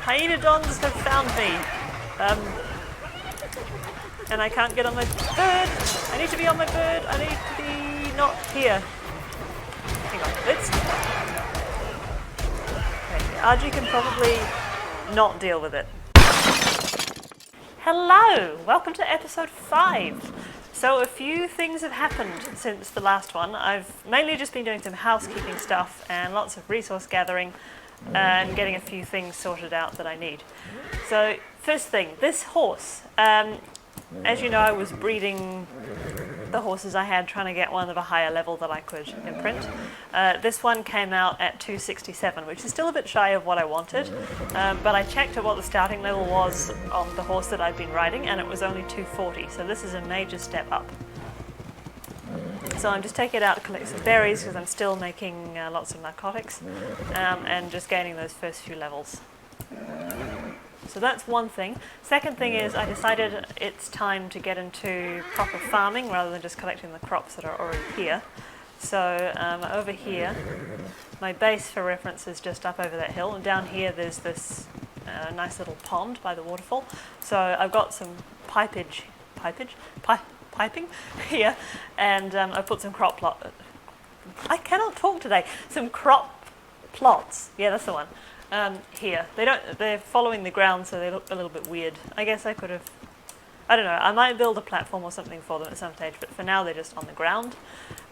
Hyenodons have found me. And I can't get on my bird. I need to be on my bird. I need to be not here. Hang on, let's... Okay, RG can probably not deal with it. Hello! Welcome to episode 5. So a few things have happened since the last one. I've mainly just been doing some housekeeping stuff and lots of resource gathering and getting a few things sorted out that I need. So first thing, this horse. As you know, I was breeding the horses I had, trying to get one of a higher level that I could imprint. This one came out at 267, which is still a bit shy of what I wanted, but I checked at what the starting level was on the horse that I'd been riding, and it was only 240, so this is a major step up. So I'm just taking it out to collect some berries, because I'm still making lots of narcotics, and just gaining those first few levels. So that's one thing. Second thing is I decided it's time to get into proper farming rather than just collecting the crops that are already here. So over here, my base for reference is just up over that hill, and down here there's this nice little pond by the waterfall. So I've got some piping here, and I put some crop plot. I cannot talk today. Some crop plots. Yeah, that's the one. Here. They're following the ground, so they look a little bit weird. I guess I could have, I don't know, I might build a platform or something for them at some stage, but for now they're just on the ground.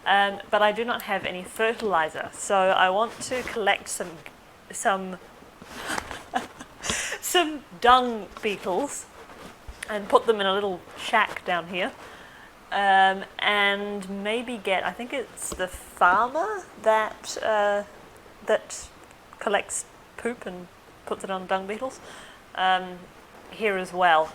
But I do not have any fertilizer, so I want to collect some dung beetles and put them in a little shack down here. And maybe get, I think it's the farmer that collects poop and puts it on dung beetles here as well.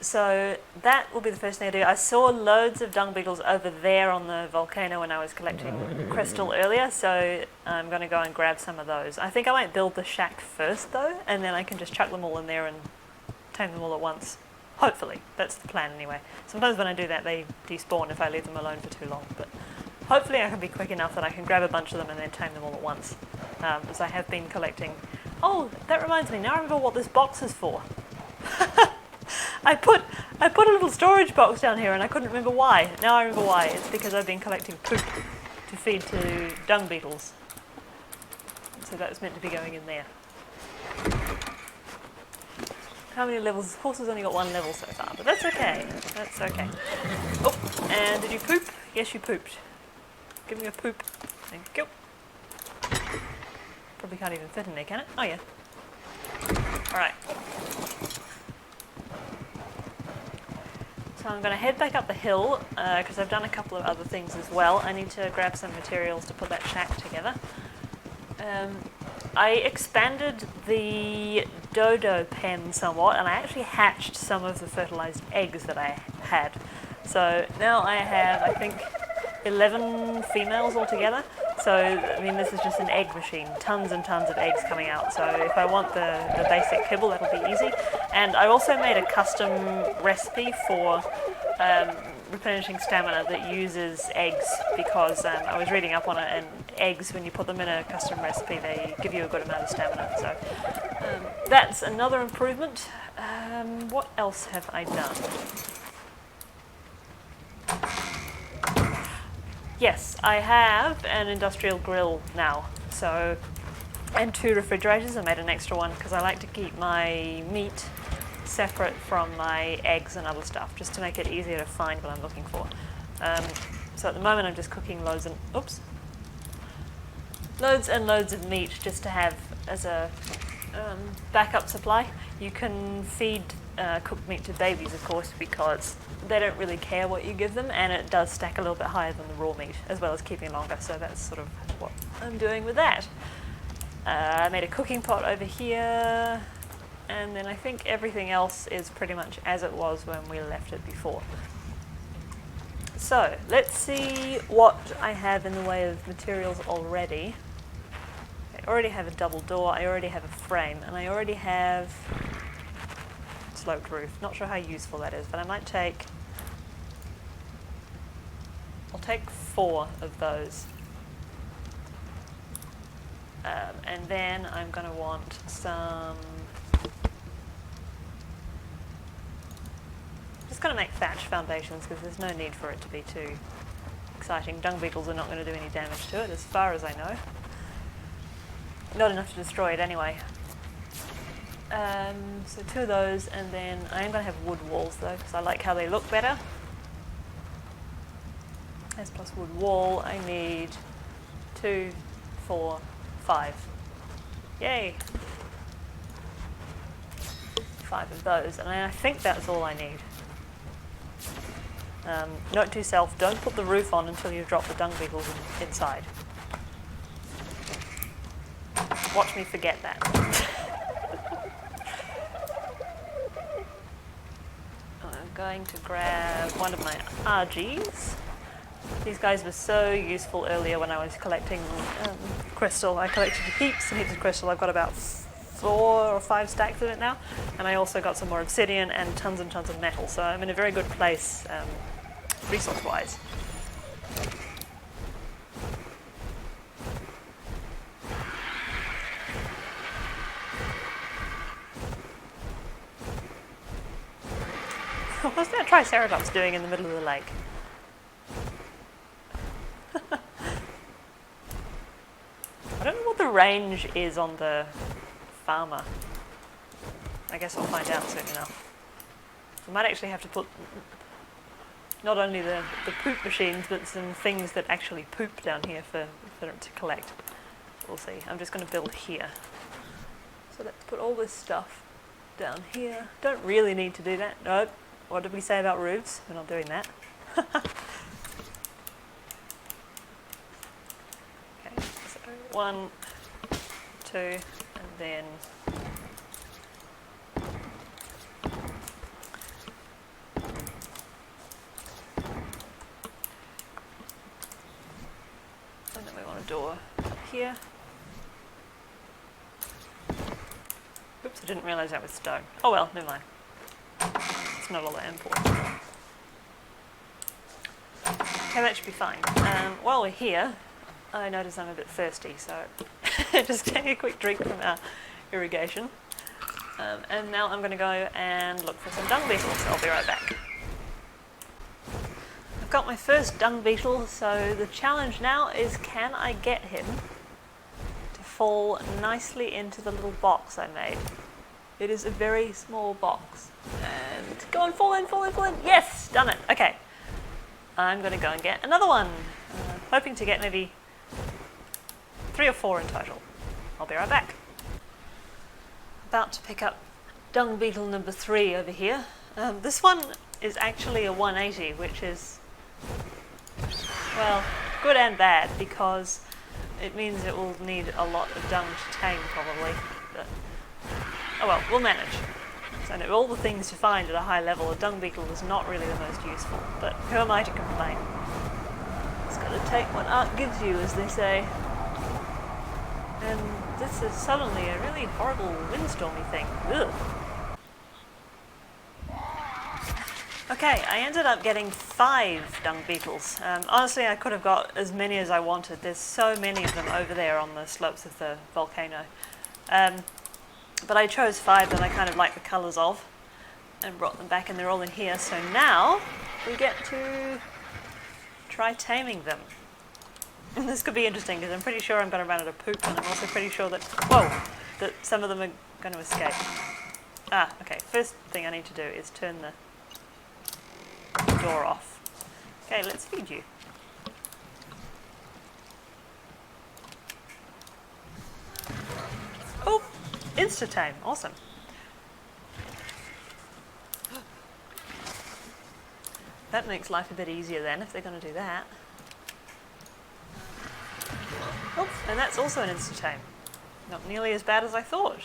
So that will be the first thing I do. I saw loads of dung beetles over there on the volcano when I was collecting crystal earlier, so I'm going to go and grab some of those. I think I might build the shack first though, and then I can just chuck them all in there and tame them all at once. Hopefully, that's the plan anyway. Sometimes when I do that they despawn if I leave them alone for too long, but hopefully I can be quick enough that I can grab a bunch of them and then tame them all at once. As I have been collecting. Oh, that reminds me, now I remember what this box is for. I put a little storage box down here and I couldn't remember why. Now I remember why. It's because I've been collecting poop to feed to dung beetles. So that was meant to be going in there. How many levels? This horse has only got 1 level so far, but that's okay. That's okay. Oh, and did you poop? Yes, you pooped. Give me a poop. Thank you. Probably can't even fit in there, can it? Oh yeah. Alright. So I'm going to head back up the hill, because I've done a couple of other things as well. I need to grab some materials to put that shack together. I expanded the dodo pen somewhat, and I actually hatched some of the fertilized eggs that I had. So now I have, I think, 11 females altogether. So, I mean, this is just an egg machine. Tons and tons of eggs coming out. So if I want the basic kibble, that'll be easy. And I also made a custom recipe for replenishing stamina that uses eggs, because I was reading up on it, and eggs, when you put them in a custom recipe, they give you a good amount of stamina. So that's another improvement. What else have I done? Yes, I have an industrial grill now, so, and 2 refrigerators. I made an extra one because I like to keep my meat separate from my eggs and other stuff, just to make it easier to find what I'm looking for. So at the moment I'm just cooking loads and loads of meat just to have as a backup supply. You can feed cooked meat to babies, of course, because they don't really care what you give them, and it does stack a little bit higher than the raw meat, as well as keeping longer, so that's sort of what I'm doing with that. I made a cooking pot over here, and then I think everything else is pretty much as it was when we left it before. So, let's see what I have in the way of materials already. I already have a double door, I already have a frame, and I already have sloped roof. Not sure how useful that is, but I might take, I'll take 4 of those. And then I'm going to want some... Just going to make thatch foundations because there's no need for it to be too exciting. Dung beetles are not going to do any damage to it as far as I know. Not enough to destroy it anyway. So 2 of those, and then I am going to have wood walls though because I like how they look better. S plus wood wall, I need 2, 4, 5. Yay! 5 of those, and I think that's all I need. Note to self, don't put the roof on until you've dropped the dung beetles inside. Watch me forget that. I'm going to grab one of my RGs. These guys were so useful earlier when I was collecting crystal. I collected heaps and heaps of crystal. I've got about 4 or 5 stacks of it now. And I also got some more obsidian and tons of metal. So I'm in a very good place resource-wise. What's that Triceratops doing in the middle of the lake? I don't know what the range is on the farmer. I guess I'll find out soon enough. I might actually have to put not only the poop machines, but some things that actually poop down here for it to collect. We'll see. I'm just going to build here. So let's put all this stuff down here. Don't really need to do that. Nope. What did we say about roofs? We're not doing that. Okay, so 1, 2, and then we want a door here. Oops, I didn't realise that was stone. Oh well, never mind. It's not all that important. Okay, that should be fine. While we're here, I notice I'm a bit thirsty, so just take a quick drink from our irrigation. And now I'm going to go and look for some dung beetles. I'll be right back. I've got my first dung beetle, so the challenge now is can I get him to fall nicely into the little box I made. It is a very small box. And go on, fall in, fall in, fall in. Yes, done it. Okay. I'm going to go and get another one. Hoping to get maybe 3 or 4 in total. I'll be right back. About to pick up dung beetle number 3 over here. This one is actually a 180, which is, well, good and bad because it means it will need a lot of dung to tame probably. But, oh well, we'll manage. So of all the things to find at a high level, a dung beetle is not really the most useful, but who am I to complain? It's got to take what art gives you, as they say. And this is suddenly a really horrible windstormy thing. Ugh. Okay, I ended up getting 5 dung beetles. Honestly, I could have got as many as I wanted. There's so many of them over there on the slopes of the volcano. But I chose 5 that I kind of like the colours of and brought them back, and they're all in here. So now we get to try taming them. And this could be interesting because I'm pretty sure I'm going to run out of poop, and I'm also pretty sure that, whoa, that some of them are going to escape. Ah, okay, first thing I need to do is turn the door off. Okay, let's feed you. Oh! Insta-tame, awesome. That makes life a bit easier then, if they're going to do that. Oh, and that's also an insta-tame. Not nearly as bad as I thought.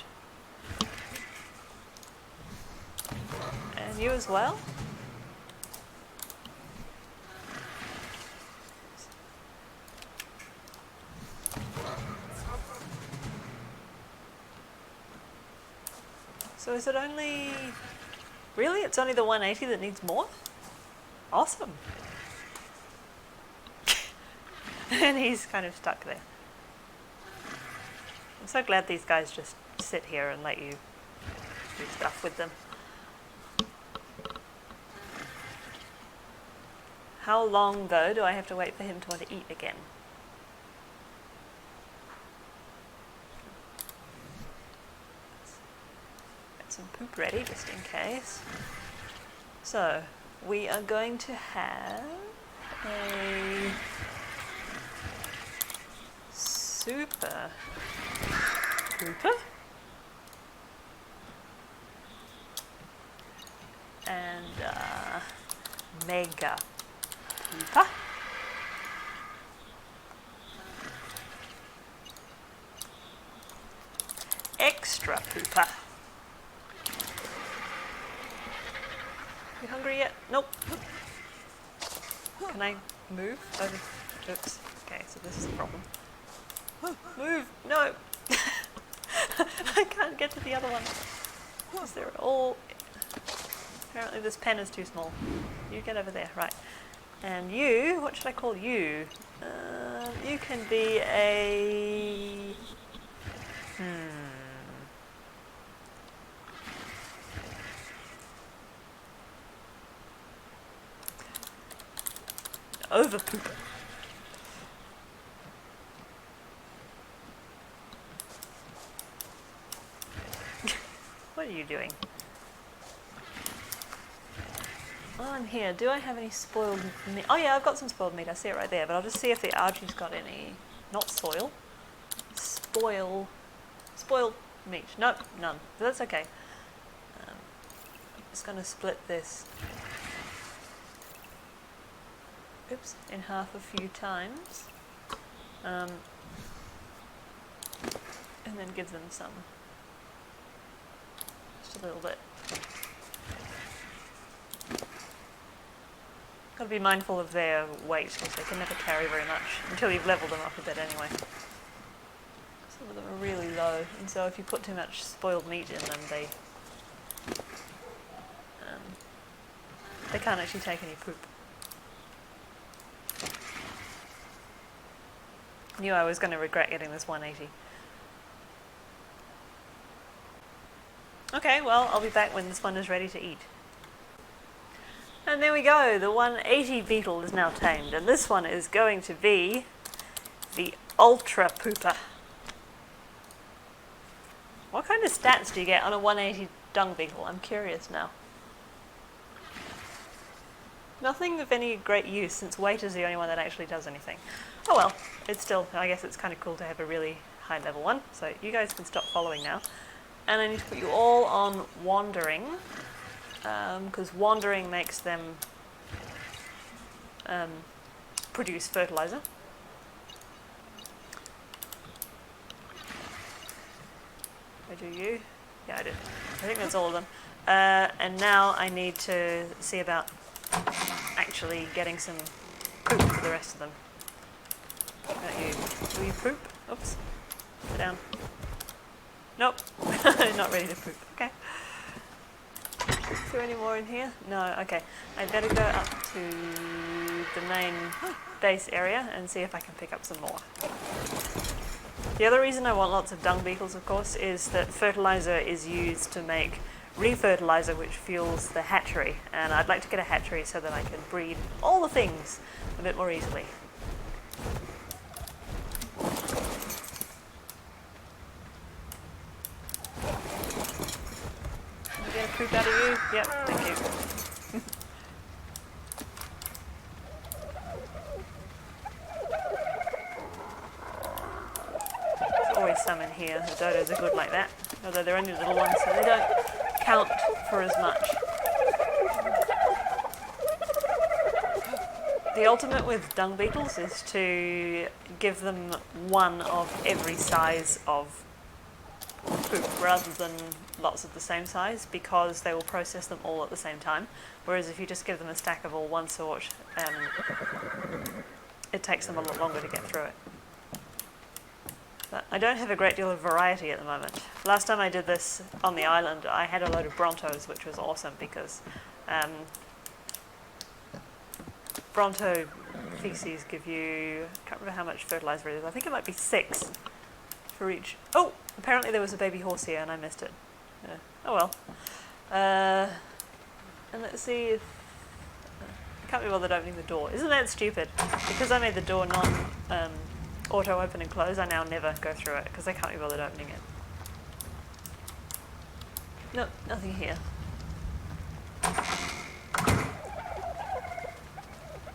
And you as well? So is it only... Really? It's only the 180 that needs more? Awesome. And he's kind of stuck there. I'm so glad these guys just sit here and let you do stuff with them. How long, though, do I have to wait for him to want to eat again? Get some poop ready, just in case. So, we are going to have a super pooper and mega pooper. Extra pooper. You hungry yet? Nope. Can I move over? Oops. Okay, so this is the problem. Move! No! I can't get to the other one. Because they're all... Apparently this pen is too small. You get over there, right. And you, what should I call you? You can be a... Overpooper. What are you doing? On here, do I have any spoiled meat? Oh yeah, I've got some spoiled meat. I see it right there, but I'll just see if the Archie's got any. Not soil. Spoiled meat. Nope, none. But that's okay. I'm just going to split this. Oops, in half a few times. And then give them some. Just a little bit. Got to be mindful of their weight, because they can never carry very much until you've leveled them up a bit anyway. Some of them are really low, and so if you put too much spoiled meat in them, they can't actually take any poop. Knew I was going to regret getting this 180. Okay, well, I'll be back when this one is ready to eat. And there we go, the 180 beetle is now tamed, and this one is going to be the ultra pooper. What kind of stats do you get on a 180 dung beetle? I'm curious now. Nothing of any great use, since weight is the only one that actually does anything. Oh well, it's still, I guess it's kind of cool to have a really high level one, so you guys can stop following now. And I need to put you all on wandering, because wandering makes them produce fertilizer. I do you? Yeah, I did. I think that's all of them. And now I need to see about actually getting some poop for the rest of them. Will you poop? Oops. Sit down. Nope. Not ready to poop. Okay. Is there any more in here? No, okay. I better go up to the main base area and see if I can pick up some more. The other reason I want lots of dung beetles, of course, is that fertilizer is used to make refertilizer, which fuels the hatchery. And I'd like to get a hatchery so that I can breed all the things a bit more easily. Can I get a poop out of you? Yep, thank you. There's always some in here. The dodos are good like that, although they're only little ones, so they don't count for as much. The ultimate with dung beetles is to give them one of every size of poop rather than lots of the same size, because they will process them all at the same time, whereas if you just give them a stack of all one sort, it takes them a lot longer to get through it. But I don't have a great deal of variety at the moment. Last time I did this on the island, I had a load of Brontos, which was awesome because Bronto feces give you, I can't remember how much fertilizer it is, I think it might be 6 for each. Oh, apparently there was a baby horse here and I missed it. Oh well. And let's see if... I can't be bothered opening the door. Isn't that stupid? Because I made the door auto open and close, I now never go through it because I can't be bothered opening it. Nope, nothing here.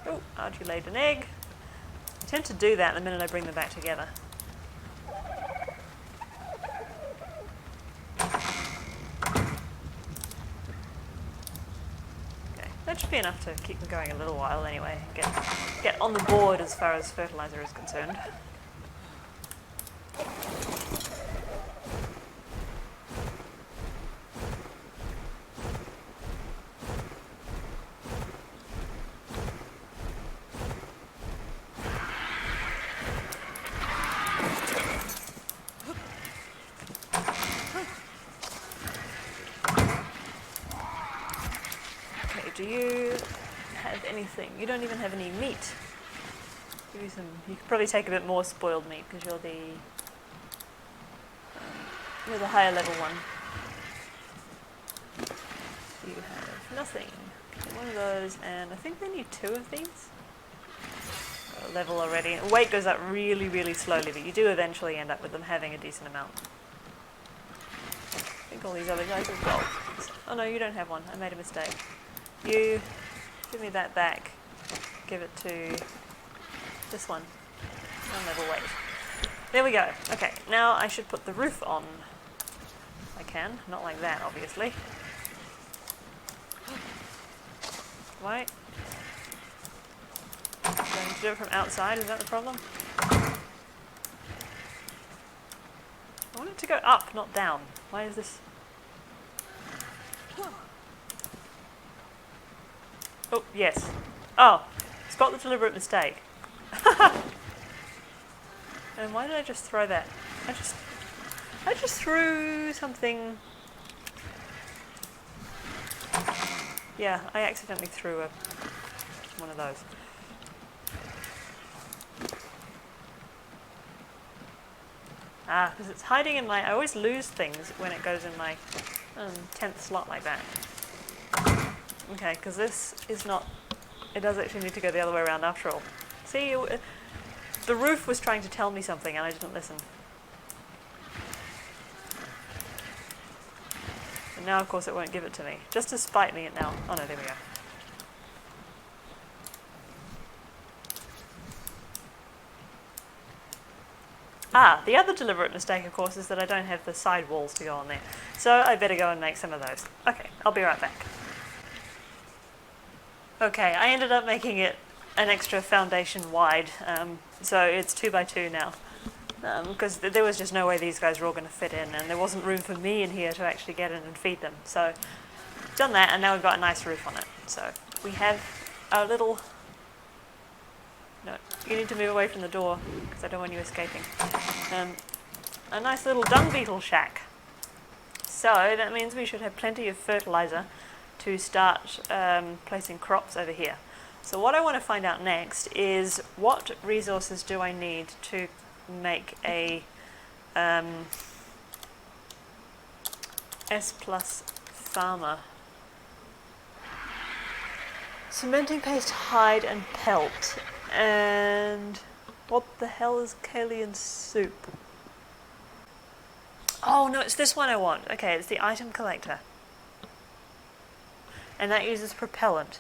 Oh, Archie laid an egg. I tend to do that the minute I bring them back together. Okay, that should be enough to keep them going a little while anyway. Get on the board as far as fertilizer is concerned. Do you have anything? You don't even have any meat. Give you some. You could probably take a bit more spoiled meat because you're the higher level one. You have nothing. Okay, one of those, and I think they need 2 of these. Got a level already. Weight goes up really, really slowly, but you do eventually end up with them having a decent amount. I think all these other guys have got. Oh no, you don't have one. I made a mistake. You give me that back. Give it to this one. One level weight. There we go. Okay, now I should put the roof on. I can. Not like that, obviously. Wait. Going to do it from outside, is that the problem? I want it to go up, not down. Why is this? Oh, yes. Oh, spot the deliberate mistake. And why did I just throw that? I just threw something. Yeah, I accidentally threw one of those. Ah, because it's hiding in my... I always lose things when it goes in my 10th slot like that. Okay, because this is not... It does actually need to go the other way around after all. See, the roof was trying to tell me something and I didn't listen. And now, of course, it won't give it to me. Just to spite me it now. Oh no, there we go. Ah, the other deliberate mistake, of course, is that I don't have the side walls to go on there. So I better go and make some of those. Okay, I'll be right back. Okay, I ended up making it an extra foundation wide, so it's 2 by 2 now. Because there was just no way these guys were all going to fit in, and there wasn't room for me in here to actually get in and feed them. So, done that, and now we've got a nice roof on it. So, we have our little... No, you need to move away from the door, because I don't want you escaping. A nice little dung beetle shack. So, that means we should have plenty of fertilizer to start placing crops over here. So what I want to find out next is what resources do I need to make a S+ farmer. Cementing paste, hide and pelt. And what the hell is Kalian soup? Oh no, it's this one I want. Okay, it's the item collector. And that uses propellant.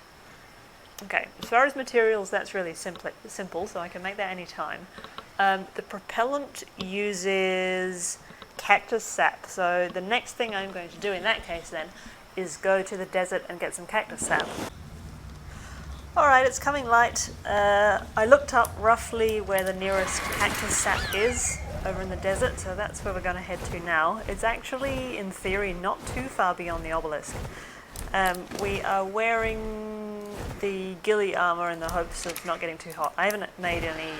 Okay, as far as materials, that's really simple, so I can make that any time. The propellant uses cactus sap, so the next thing I'm going to do in that case then is go to the desert and get some cactus sap. Alright, it's coming light. I looked up roughly where the nearest cactus sap is over in the desert, so that's where we're going to head to now. It's actually, in theory, not too far beyond the obelisk. We are wearing the ghillie armor in the hopes of not getting too hot. I haven't made any,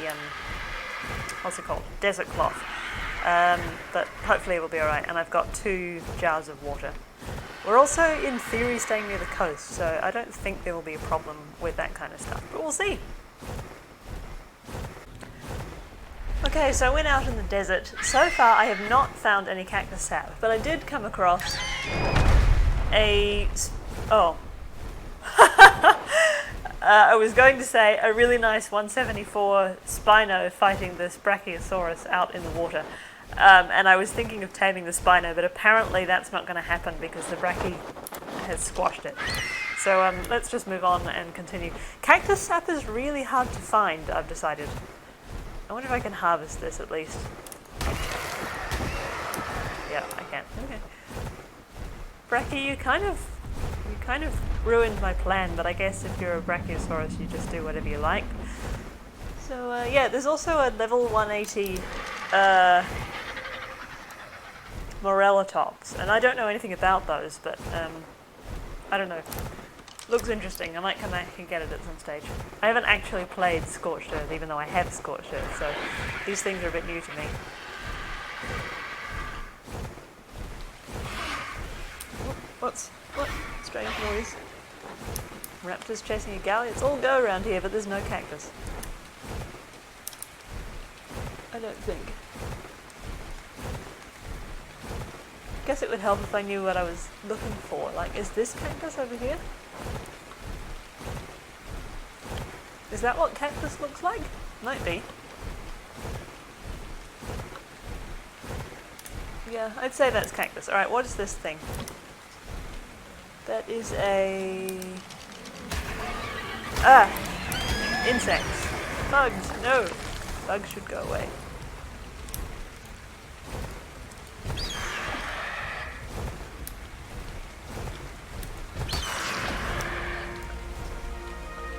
what's it called, desert cloth, but hopefully it will be alright, and I've got 2 jars of water. We're also, in theory, staying near the coast, so I don't think there will be a problem with that kind of stuff, but we'll see. Okay, so I went out in the desert. So far I have not found any cactus sap, but I did come across I was going to say a really nice 174 Spino fighting this Brachiosaurus out in the water. And I was thinking of taming the Spino, but apparently that's not going to happen because the Brachie has squashed it. So let's just move on and continue. Cactus sap is really hard to find, I've decided. I wonder if I can harvest this at least. Yeah, I can. Okay. Brachie, you kind of ruined my plan, but I guess if you're a Brachiosaurus, you just do whatever you like. So yeah, there's also a level 180 Morellatops, and I don't know anything about those, but I don't know. Looks interesting. I might come back and get it at some stage. I haven't actually played Scorched Earth, even though I have Scorched Earth, so these things are a bit new to me. What? Strange noise. Raptors chasing a galley? It's all go around here, but there's no cactus. I don't think. Guess it would help if I knew what I was looking for. Like, is this cactus over here? Is that what cactus looks like? Might be. Yeah, I'd say that's cactus. Alright, what is this thing? That is a... insects. Bugs, no. Bugs should go away.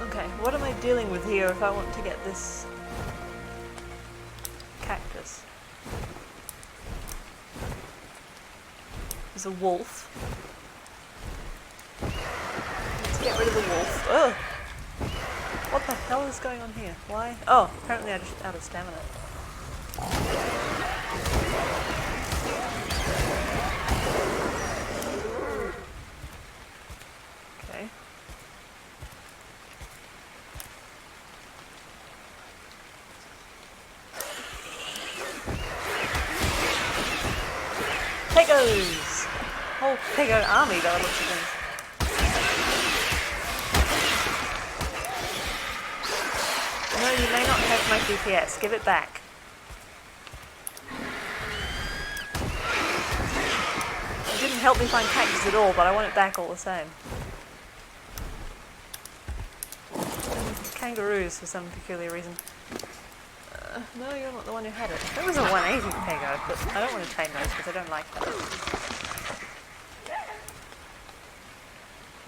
Okay, what am I dealing with here if I want to get this cactus? There's a wolf. Let's get rid of the wolf. Ugh! What the hell is going on here? Why? Oh, apparently I'm just out of stamina. Okay. Pegos! Whole Pego army by the looks of things. No, you may not have my GPS. Give it back. It didn't help me find cactus at all, but I want it back all the same. And kangaroos for some peculiar reason. No, you're not the one who had it. It was a 180 Pego, but I don't want to tame those because I don't like them.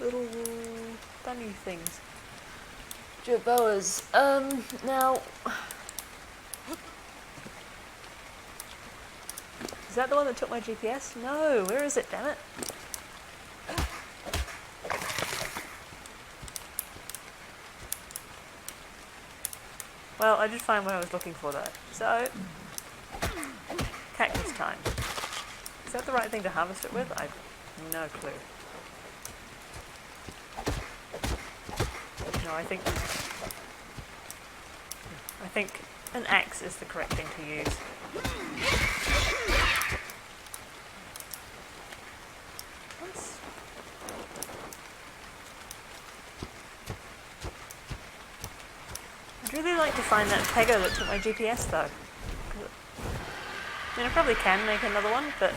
Little bunny things. Jerboas. Now... Is that the one that took my GPS? No, where is it, damn it? Well, I did find what I was looking for though. So, cactus time. Is that the right thing to harvest it with? I've no clue. No, I think an axe is the correct thing to use. I'd really like to find that Pego that took my GPS though. I mean, I probably can make another one, but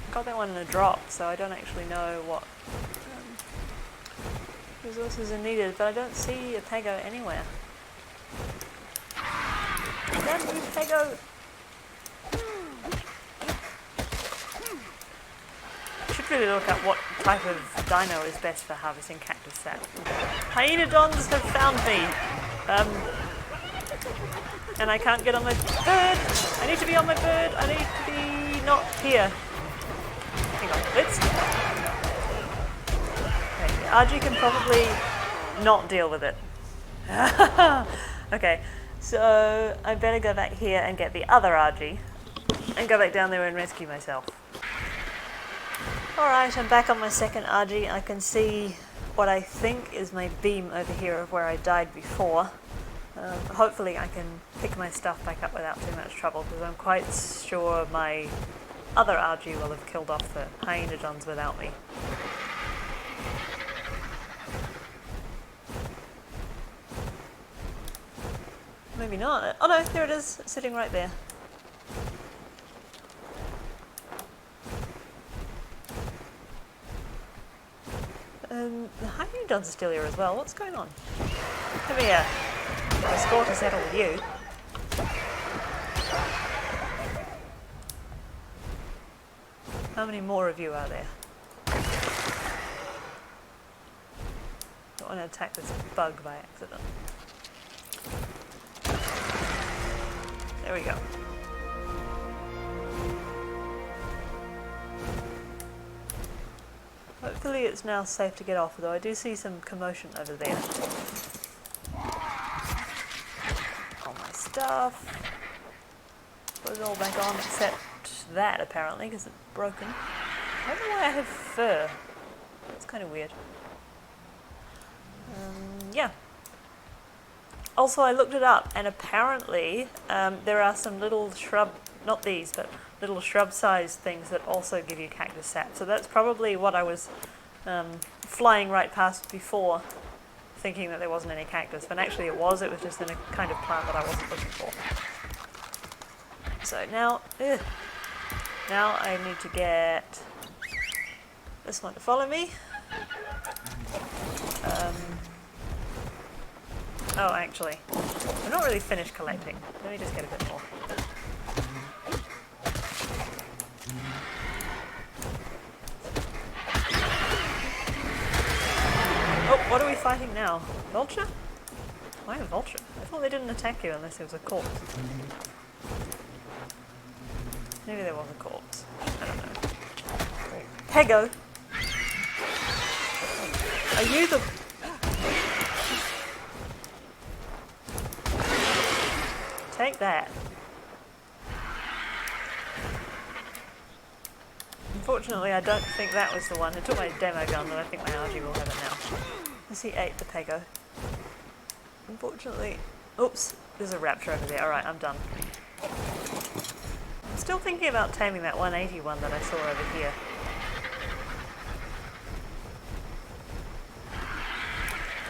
I got that one in a drop, so I don't actually know what resources are needed, but I don't see a Pego anywhere. Damn you, Pego! I should really look up what type of dino is best for harvesting cactus sap. Hyenodons have found me! And I can't get on my bird! I need to be on my bird! I need to be not here. Hang on, let's... RG can probably not deal with it. Okay, so I better go back here and get the other RG and go back down there and rescue myself. Alright, I'm back on my second RG. I can see what I think is my beam over here of where I died before. Hopefully I can pick my stuff back up without too much trouble, because I'm quite sure my other algae will have killed off the hyenodons without me. Maybe not. Oh no, there it is, sitting right there. The hyenodons are still here as well. What's going on? Come here. The score to settle with you. How many more of you are there? Don't want to attack this bug by accident. There we go. Hopefully it's now safe to get off, though I do see some commotion over there. All my stuff. Put it all back on except that, apparently, because it's broken. I don't know why I have fur. That's kind of weird. Yeah. Also, I looked it up, and apparently there are some little shrub, not these, but little shrub-sized things that also give you cactus sap. So that's probably what I was flying right past before, thinking that there wasn't any cactus. But actually it was just in a kind of plant that I wasn't looking for. So now I need to get this one to follow me. Oh, actually, I'm not really finished collecting. Let me just get a bit more. Oh, what are we fighting now? Vulture? Why a vulture? I thought they didn't attack you unless it was a corpse. Maybe there was a corpse. I don't know. Pego! Are you the... Take that. Unfortunately, I don't think that was the one. It took my demo gun, but I think my algae will have it now. As he ate the pego. Unfortunately... Oops, there's a raptor over there. Alright, I'm done. I'm still thinking about taming that 180 one that I saw over here.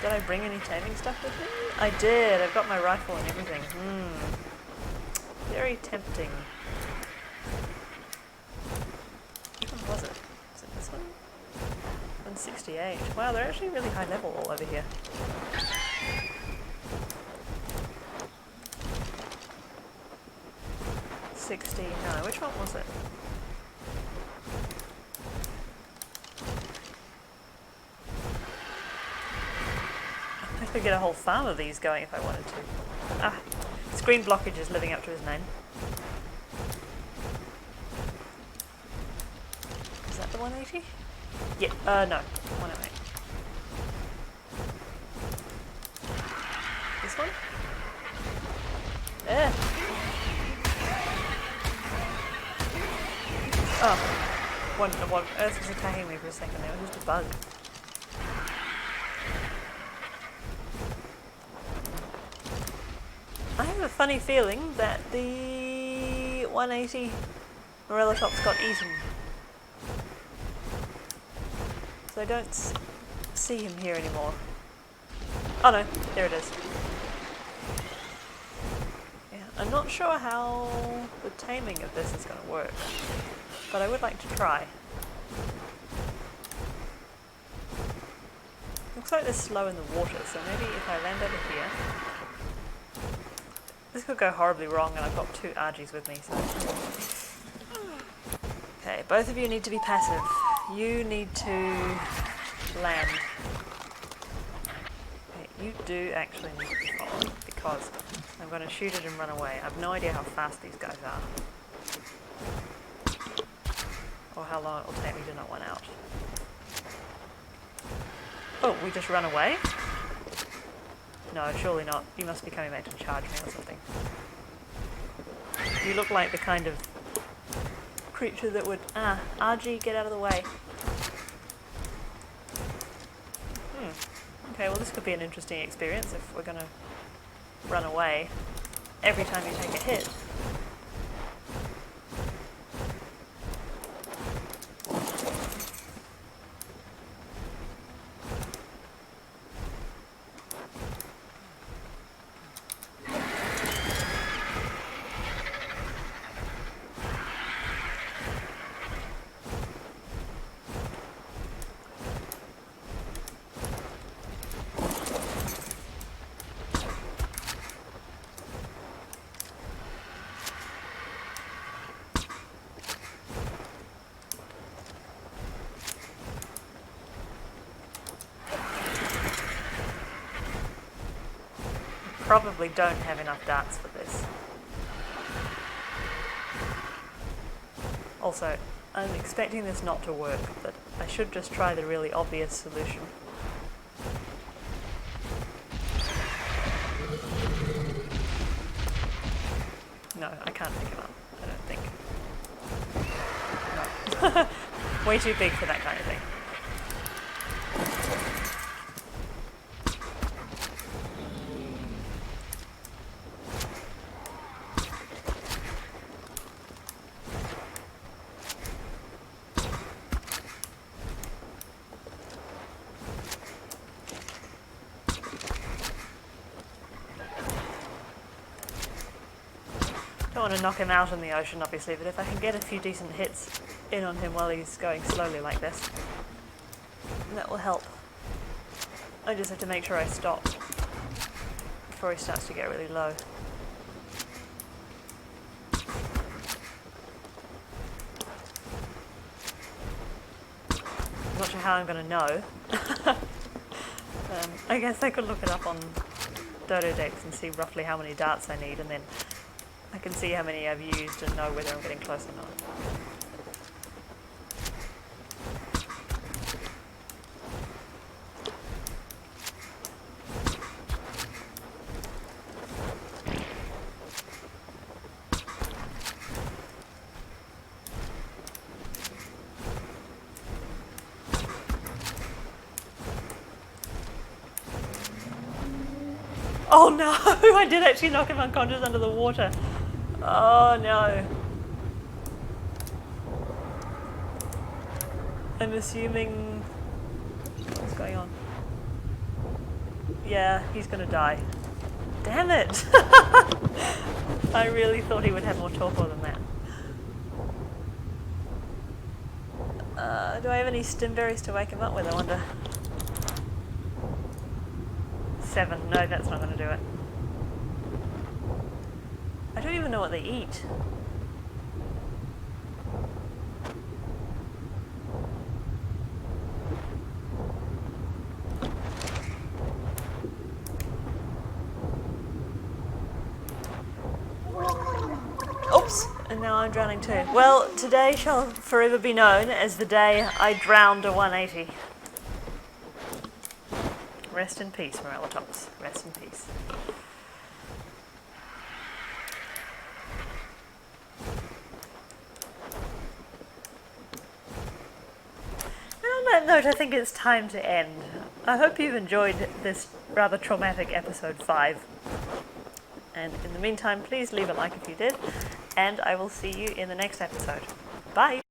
Did I bring any taming stuff with me? I did. I've got my rifle and everything. Very tempting. Which one was it? Was it this one? 168. Wow, they're actually really high level all over here. No, which one was it? I could get a whole farm of these going if I wanted to. Ah, screen blockage is living up to his name. Is that the 180? Yeah, no, 108. This one? Yeah. Oh, what earth was attacking me for a second there? It was just a bug. I have a funny feeling that the 180 Morellatops got eaten. So I don't see him here anymore. Oh no, there it is. Yeah, I'm not sure how the taming of this is going to work, but I would like to try. Looks like they're slow in the water, so maybe if I land over here... This could go horribly wrong, and I've got two Argies with me, so... Okay, both of you need to be passive. You need to land. Okay, you do actually need to be following, because I'm going to shoot it and run away. I have no idea how fast these guys are. Or how long it will take me to knock one out. Oh, we just run away? No, surely not. You must be coming back to charge me or something. You look like the kind of creature that would... Ah, RG, get out of the way. Okay, well this could be an interesting experience if we're going to run away every time you take a hit. Probably don't have enough darts for this. Also, I'm expecting this not to work, but I should just try the really obvious solution. No, I can't pick him up, I don't think. No. Way too big for that kind of thing. Don't want to knock him out in the ocean, obviously, but if I can get a few decent hits in on him while he's going slowly like this, that will help. I just have to make sure I stop before he starts to get really low. I'm not sure how I'm going to know. I guess I could look it up on Dododex and see roughly how many darts I need, and then I can see how many I've used and know whether I'm getting close or not. Oh no! I did actually knock him unconscious under the water. Oh no. I'm assuming... What's going on? Yeah, he's gonna die. Damn it! I really thought he would have more torpor than that. Do I have any stimberries to wake him up with, I wonder? 7. No, that's not gonna do it. I don't even know what they eat. Oops! And now I'm drowning too. Well, today shall forever be known as the day I drowned a 180. Rest in peace, Morellatops. Rest in peace. On that note, I think it's time to end. I hope you've enjoyed this rather traumatic episode 5. And in the meantime, please leave a like if you did, and I will see you in the next episode. Bye!